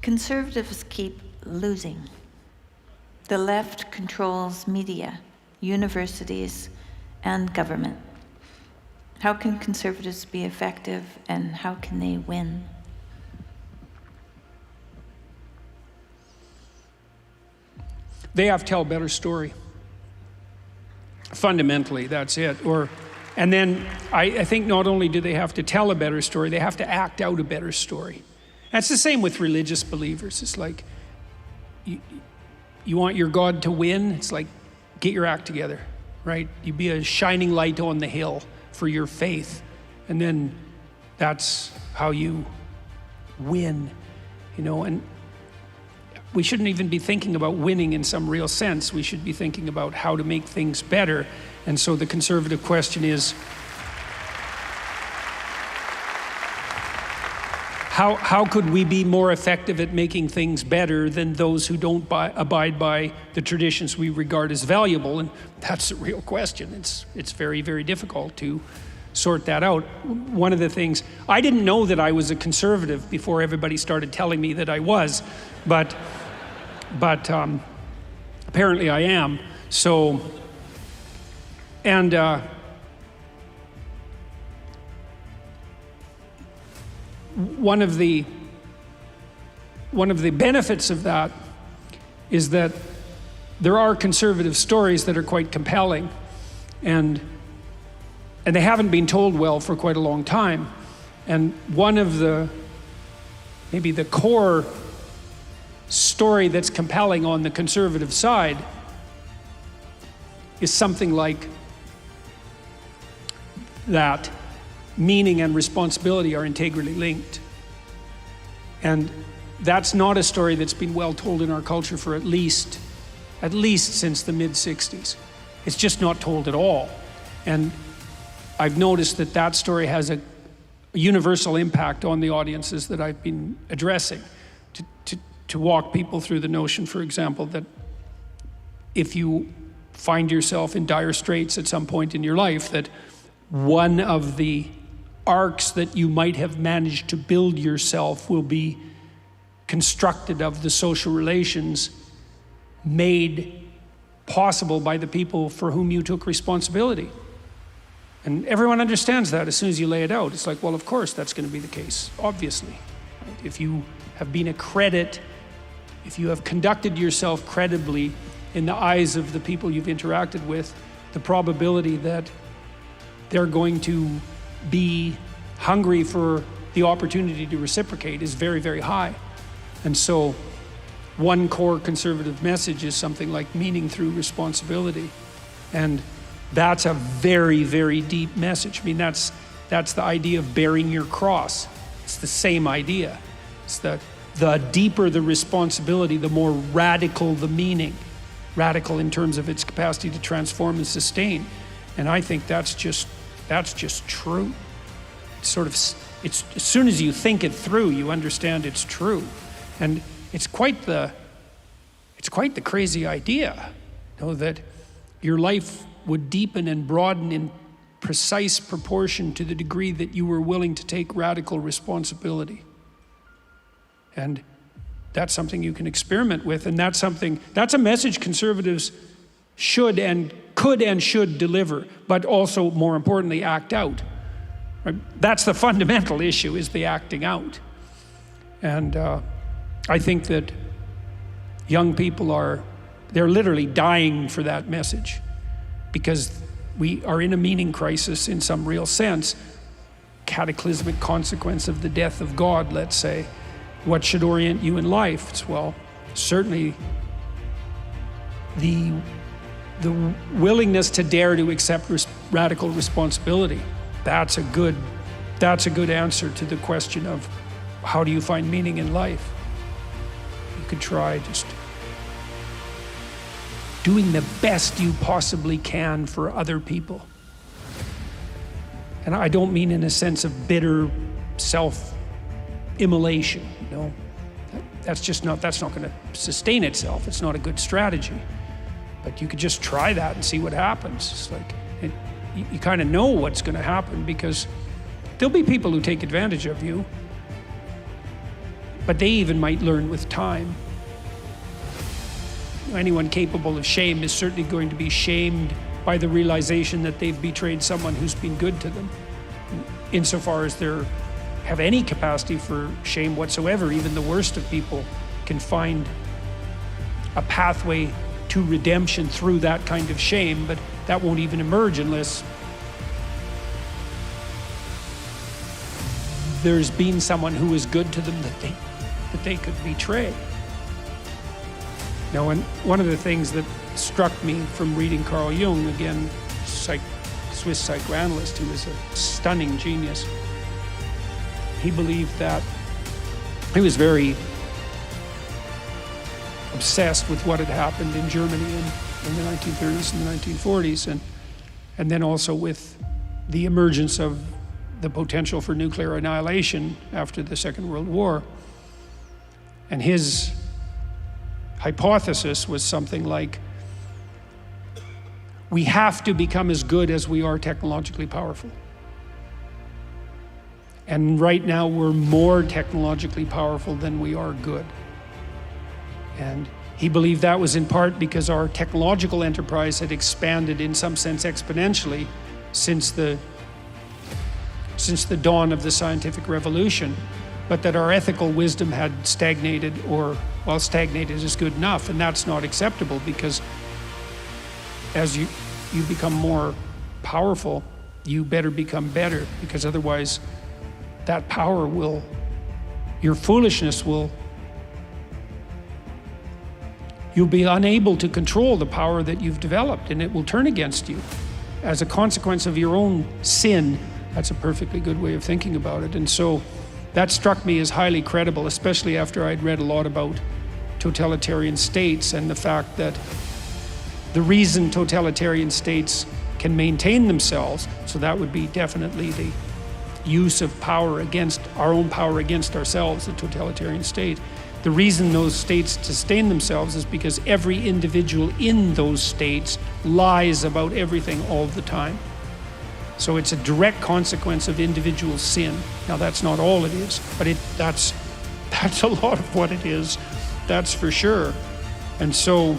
Conservatives keep losing. The left controls media, universities, and government. How can conservatives be effective, and how can they win? They have to tell a better story. Fundamentally, that's it. And then I think not only do they have to tell a better story, they have to act out a better story. That's the same with religious believers. It's like, you want your God to win? It's like, get your act together, right? You be a shining light on the hill for your faith. And then that's how you win, and we shouldn't even be thinking about winning in some real sense. We should be thinking about how to make things better. And so the conservative question is, how could we be more effective at making things better than those who don't abide by the traditions we regard as valuable? And that's the real question. It's very, very difficult to sort that out. One of the things, I didn't know that I was a conservative before everybody started telling me that I was, but apparently I am. So, and one of the benefits of that is that there are conservative stories that are quite compelling, and they haven't been told well for quite a long time. And one of maybe the core story that's compelling on the conservative side is something like that meaning and responsibility are integrally linked. And that's not a story that's been well told in our culture for at least since the mid-60s. It's just not told at all. And I've noticed that story has a universal impact on the audiences that I've been addressing, to walk people through the notion, for example, that if you find yourself in dire straits at some point in your life, that one of the arcs that you might have managed to build yourself will be constructed of the social relations made possible by the people for whom you took responsibility. And everyone understands that as soon as you lay it out. It's like, well, of course that's going to be the case, obviously. If you have been a credit, if you have conducted yourself credibly in the eyes of the people you've interacted with, the probability that they're going to be hungry for the opportunity to reciprocate is very, very high. And so one core conservative message is something like meaning through responsibility. And that's a very, very deep message. I mean, that's the idea of bearing your cross. It's the same idea. It's the deeper the responsibility, the more radical the meaning. Radical in terms of its capacity to transform and sustain. And I think that's just true. It's as soon as you think it through, you understand it's true. And it's quite the crazy idea, that your life would deepen and broaden in precise proportion to the degree that you were willing to take radical responsibility. And that's something you can experiment with, and that's a message conservatives should and could and should deliver, but also, more importantly, act out. Right? That's the fundamental issue, is the acting out. And I think that young people they're literally dying for that message, because we are in a meaning crisis in some real sense, cataclysmic consequence of the death of God, let's say. What should orient you in life? It's, well, certainly the willingness to dare to accept radical responsibility. That's a good answer to the question of how do you find meaning in life. You could try just doing the best you possibly can for other people. And I don't mean in a sense of bitter self-immolation. That's not going to sustain itself. It's not a good strategy. But you could just try that and see what happens. It's like, you kind of know what's going to happen, because there'll be people who take advantage of you. but they even might learn with time. Anyone capable of shame is certainly going to be shamed by the realization that they've betrayed someone who's been good to them. Insofar as they have any capacity for shame whatsoever, even the worst of people can find a pathway to redemption through that kind of shame, but that won't even emerge unless there's been someone who was good to them that they could betray. Now, one of the things that struck me from reading Carl Jung, again, Swiss psychoanalyst, who was a stunning genius, he believed that he was very obsessed with what had happened in Germany in the 1930s and the 1940s, and then also with the emergence of the potential for nuclear annihilation after the Second World War. And his hypothesis was something like, we have to become as good as we are technologically powerful. And right now we're more technologically powerful than we are good. And he believed that was in part because our technological enterprise had expanded in some sense exponentially since the dawn of the scientific revolution, but that our ethical wisdom had stagnated, or, well, stagnated is good enough, and that's not acceptable, because as you become more powerful, you better become better, because otherwise that power will, your foolishness will, you'll be unable to control the power that you've developed, and it will turn against you as a consequence of your own sin. That's a perfectly good way of thinking about it. And so that struck me as highly credible, especially after I'd read a lot about totalitarian states and the fact that the reason totalitarian states can maintain themselves, so that would be definitely the use of power against our own power against ourselves, the totalitarian state. The reason those states sustain themselves is because every individual in those states lies about everything all the time. So it's a direct consequence of individual sin. Now, that's not all it is, but that's a lot of what it is, that's for sure. And so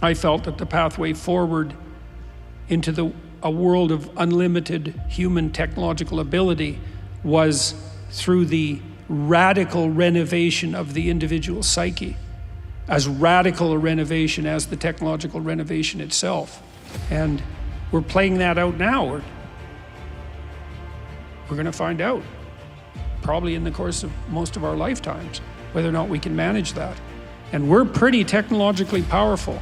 I felt that the pathway forward into a world of unlimited human technological ability was through the radical renovation of the individual psyche, as radical a renovation as the technological renovation itself. And we're playing that out now. We're going to find out, probably in the course of most of our lifetimes, whether or not we can manage that. And we're pretty technologically powerful,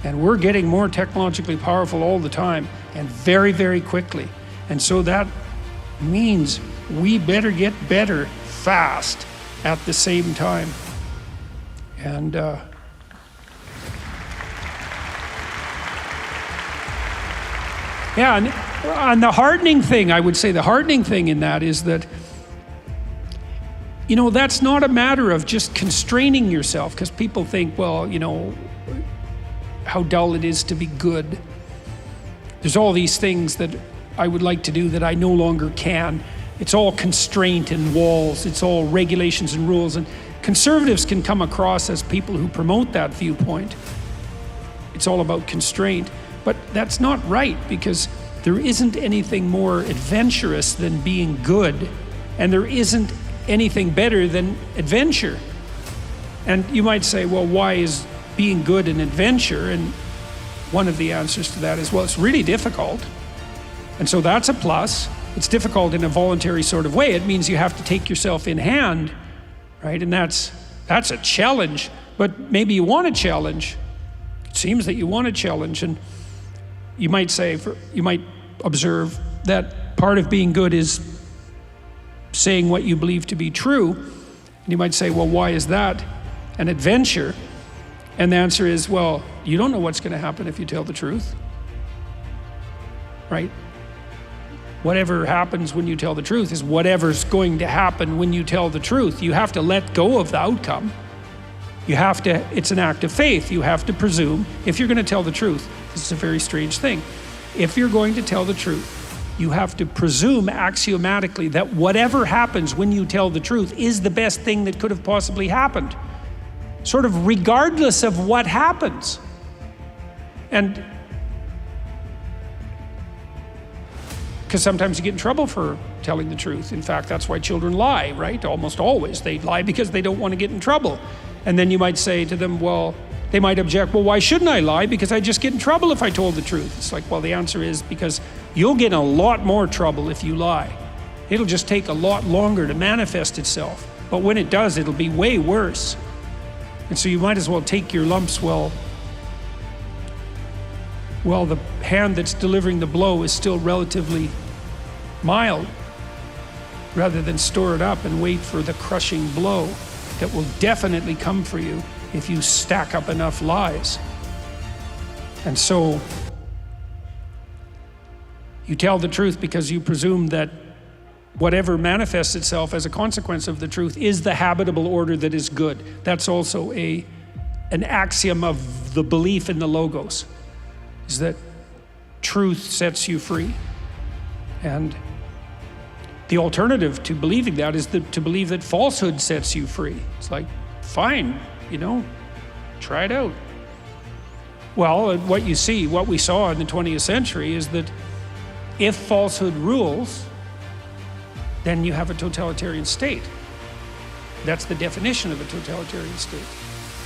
and we're getting more technologically powerful all the time, and very, very quickly. And so that means we better get better fast at the same time. And yeah, and the hardening thing, I would say the hardening thing in that is that, you know, that's not a matter of just constraining yourself, because people think, well, you know, how dull it is to be good. There's all these things that I would like to do that I no longer can. It's all constraint and walls. It's all regulations and rules. And conservatives can come across as people who promote that viewpoint. It's all about constraint. But that's not right, because there isn't anything more adventurous than being good, and there isn't anything better than adventure. And you might say, well, why is being good an adventure? And one of the answers to that is, well, it's really difficult. And so that's a plus. It's difficult in a voluntary sort of way. It means you have to take yourself in hand, right? And that's a challenge, but maybe you want a challenge. It seems that you want a challenge. And you might say, you might observe that part of being good is saying what you believe to be true. And you might say, well, why is that an adventure? And the answer is, well, you don't know what's going to happen if you tell the truth, right? Whatever happens when you tell the truth is whatever's going to happen when you tell the truth. You have to let go of the outcome. It's an act of faith. You have to presume, if you're going to tell the truth, this is a very strange thing. If you're going to tell the truth, You have to presume axiomatically that whatever happens when you tell the truth is the best thing that could have possibly happened, sort of regardless of what happens. And because sometimes you get in trouble for telling the truth. In fact, that's why children lie, right? Almost always. They lie because they don't want to get in trouble. And then you might say to them, well, they might object, well, why shouldn't I lie? Because I just get in trouble if I told the truth. It's like, well, the answer is because you'll get in a lot more trouble if you lie. It'll just take a lot longer to manifest itself. But when it does, it'll be way worse. And so you might as well take your lumps while the hand that's delivering the blow is still relatively mild, rather than store it up and wait for the crushing blow that will definitely come for you if you stack up enough lies. And so you tell the truth because you presume that whatever manifests itself as a consequence of the truth is the habitable order that is good. That's also an axiom of the belief in the Logos, is that truth sets you free. And the alternative to believing that is to believe that falsehood sets you free. It's like, fine, try it out. Well, what we saw in the 20th century is that if falsehood rules, then you have a totalitarian state. That's the definition of a totalitarian state.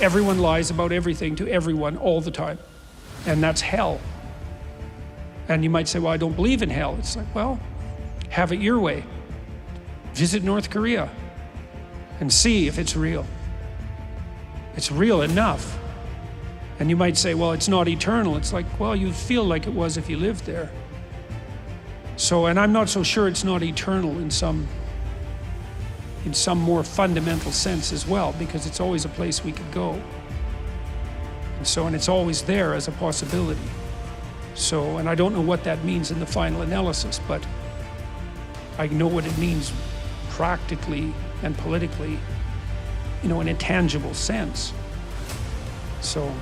Everyone lies about everything to everyone all the time. And that's hell. And you might say, well, I don't believe in hell. It's like, well, have it your way. Visit North Korea and see if it's real. It's real enough. And you might say, well, it's not eternal. It's like, well, you feel like it was if you lived there. So, and I'm not so sure it's not eternal in some more fundamental sense as well, because it's always a place we could go. And it's always there as a possibility. So, and I don't know what that means in the final analysis, but I know what it means practically and politically, in a tangible sense. So